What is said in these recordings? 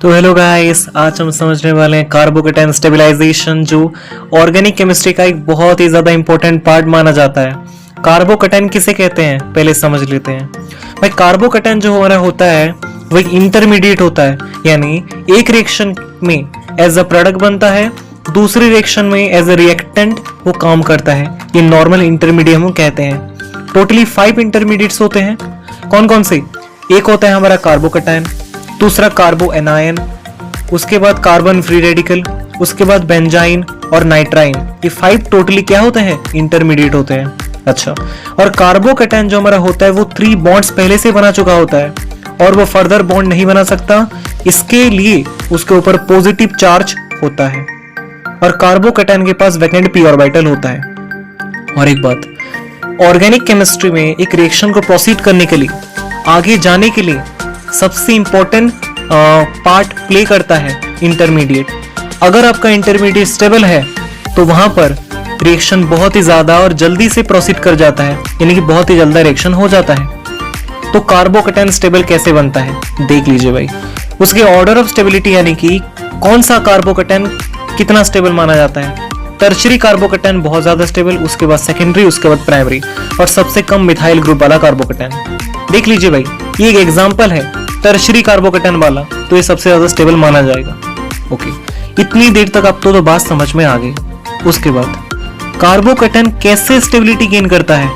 तो hello guys, आज हम समझने वाले हैं कार्बोकेटाइन स्टेबलाइजेशन, जो ऑर्गेनिक केमिस्ट्री का एक बहुत ही ज्यादा इंपॉर्टेंट पार्ट माना जाता है। कार्बोकेटाइन किसे कहते हैं पहले समझ लेते हैं। भाई कार्बोकेटाइन जो हमारा होता है वो एक इंटरमीडिएट होता है, यानी एक रिएक्शन में एज अ प्रोडक्ट बनता है, दूसरी रिएक्शन में एज अ रिएक्टेंट वो काम करता है। ये नॉर्मल इंटरमीडिएट हम कहते हैं। टोटली 5 इंटरमीडिएट्स होते हैं। कौन कौन से? एक होता है हमारा कार्बोकेटाइन, दूसरा कार्बो एनायन, उसके बाद कार्बन फ्री रेडिकल, उसके बाद बेंजाइन और नाइट्राइन। ये 5 टोटली क्या होते हैं? इंटरमीडिएट होते हैं। अच्छा, और कार्बोकेटाइन जो हमारा होता है वो 3 बॉन्ड्स पहले से बना चुका होता है और वो फर्दर बॉन्ड नहीं बना सकता, इसके लिए उसके ऊपर पॉजिटिव चार्ज होता है। और कार्बोकेटाइन के पास वैकेंट p ऑर्बिटल होता है। और एक बात, ऑर्गेनिक केमिस्ट्री में एक रिएक्शन को प्रोसीड करने के लिए, आगे जाने के लिए सबसे इंपॉर्टेंट पार्ट प्ले करता है इंटरमीडिएट। अगर आपका इंटरमीडिएट स्टेबल है तो वहां पर रिएक्शन बहुत ही ज्यादा और जल्दी से प्रोसीड कर जाता है, यानी कि बहुत ही जल्दी रिएक्शन हो जाता है। तो कार्बोकेटाइन स्टेबल कैसे बनता है देख लीजिए भाई। उसके ऑर्डर ऑफ स्टेबिलिटी, यानी कि कौन सा कार्बोकेटाइन कितना स्टेबल माना जाता है। टर्शरी कार्बोकेटाइन बहुत ज्यादा स्टेबल, उसके बाद सेकेंडरी, उसके बाद प्राइमरी, और सबसे कम मिथाइल ग्रुप वाला कार्बोकेटाइन। देख लीजिए भाई, ये एक एग्जांपल है टर्शरी कार्बोकेटाइन वाला, तो ये सबसे ज्यादा स्टेबल माना जाएगा। ओके, इतनी देर तक आप तो बात समझ में आ गई। उसके बाद कार्बोकेटाइन कैसे स्टेबिलिटी गेन करता है?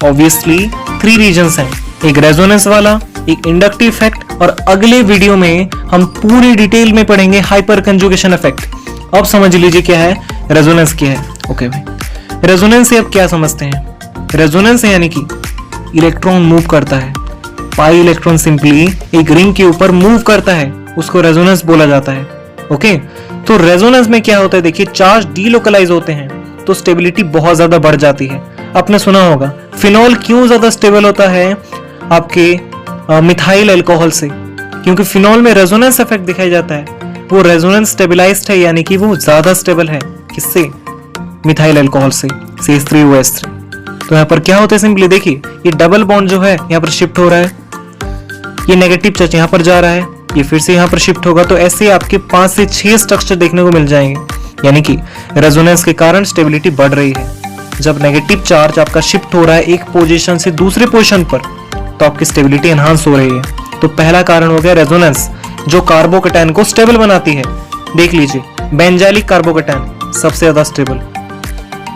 ऑब्वियसली 3 रीजंस हैं, एक रेजोनेंस वाला, एक इंडक्टिव इफेक्ट, और अगले वीडियो में हम पूरी डिटेल में पढ़ेंगे हाइपर कंजुगेशन इफेक्ट। अब समझ लीजिए क्या है रेजोनेंस क्या है। ओके भाई, रेजोनेंस से अब क्या समझते हैं? रेजोनेंस यानी कि इलेक्ट्रॉन मूव करता है, पाई इलेक्ट्रॉन सिंपली एक रिंग के ऊपर मूव करता है, उसको रेजोनेंस बोला जाता है। ओके, तो रेजोनेंस में क्या होता है? देखिए, चार्ज डीलोकलाइज होते हैं तो स्टेबिलिटी बहुत ज्यादा बढ़ जाती है। आपने सुना होगा फिनॉल क्यों ज्यादा स्टेबल होता है आपके मिथाइल अल्कोहल से, क्योंकि फिनॉल में रेजोनेंस इफेक्ट दिखाई जाता है। वो रेजोनेंस स्टेबलाइज्ड है, यानी कि वो ज्यादा स्टेबल है। किससे? मिथाइल अल्कोहल से, CH3OH3। तो यहाँ पर क्या होता है? सिंपली देखिए, ये डबल बॉन्ड जो है यहाँ पर शिफ्ट हो रहा है, ये नेगेटिव चार्ज यहाँ पर जा रहा है, ये फिर से यहाँ पर शिफ्ट होगा। तो ऐसे आपके 5 से 6 स्ट्रक्चर देखने को मिल जाएंगे, यानी कि रेजोनेंस के कारण स्टेबिलिटी बढ़ रही है। जब नेगेटिव चार्ज आपका शिफ्ट हो रहा है एक पोजीशन से दूसरे पोजीशन पर, तो आपकी स्टेबिलिटी एनहांस हो रही है। तो पहला कारण हो गया रेजोनेंस, जो कार्बोकेटाइन को स्टेबल बनाती है। देख लीजिए, बेंजाइलिक कार्बोकेटाइन सबसे ज्यादा स्टेबल,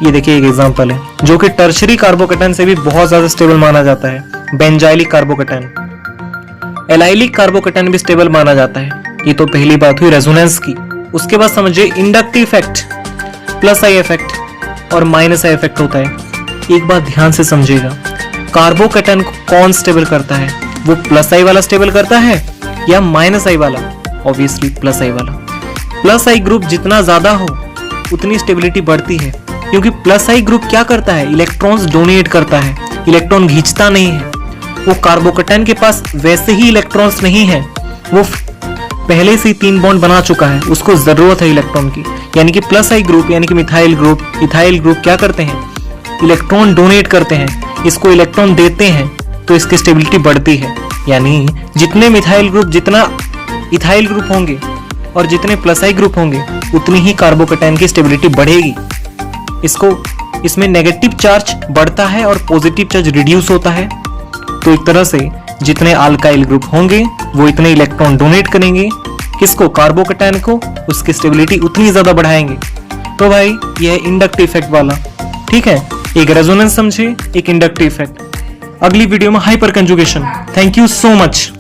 ये देखिए एक एग्जांपल है, जो कि टर्शरी कार्बोकेटाइन से भी बहुत ज्यादा स्टेबल माना जाता है, बेंजाइलिक कार्बोकेटाइन। एलाइलिक कार्बोकेटाइन भी स्टेबल माना जाता है। ये तो पहली बात हुई रेजोनेंस की। उसके बाद समझिए inductive effect, plus I effect और माइनस आई इफेक्ट होता है। एक बात ध्यान से समझिएगा, कार्बोकेटाइन को कौन स्टेबल करता है? वो प्लस आई वाला स्टेबल करता है या माइनस आई वाला? ऑब्वियसली प्लस आई वाला। प्लस आई ग्रुप जितना ज्यादा हो उतनी स्टेबिलिटी बढ़ती है, क्योंकि प्लस आई ग्रुप क्या करता है? इलेक्ट्रॉन्स डोनेट करता है, इलेक्ट्रॉन खींचता नहीं है। वो कार्बोकेटाइन के पास वैसे ही इलेक्ट्रॉन्स नहीं है, वो पहले से 3 बॉन्ड बना चुका है, उसको जरूरत है इलेक्ट्रॉन की। यानी कि प्लस आई ग्रुप, यानी कि मिथाइल ग्रुप, इथाइल ग्रुप क्या करते हैं? इलेक्ट्रॉन डोनेट करते हैं, इसको इलेक्ट्रॉन देते हैं, तो इसकी स्टेबिलिटी बढ़ती है। यानी जितने मिथाइल ग्रुप, जितना इथाइल ग्रुप होंगे और जितने प्लस आई ग्रुप होंगे, उतनी ही कार्बोकेटाइन की स्टेबिलिटी बढ़ेगी। इसमें नेगेटिव चार्ज बढ़ता है और पॉजिटिव चार्ज रिड्यूस होता है। तो एक तरह से जितने अल्काइल ग्रुप होंगे वो इतने इलेक्ट्रॉन डोनेट करेंगे, किसको? कार्बोकेटाइन को, उसकी स्टेबिलिटी उतनी ज्यादा बढ़ाएंगे। तो भाई यह है इंडक्टिव इफेक्ट वाला। ठीक है, एक रेजोनेंस समझे, एक इंडक्टिव इफेक्ट। अगली वीडियो में hyper conjugation. Thank you so much.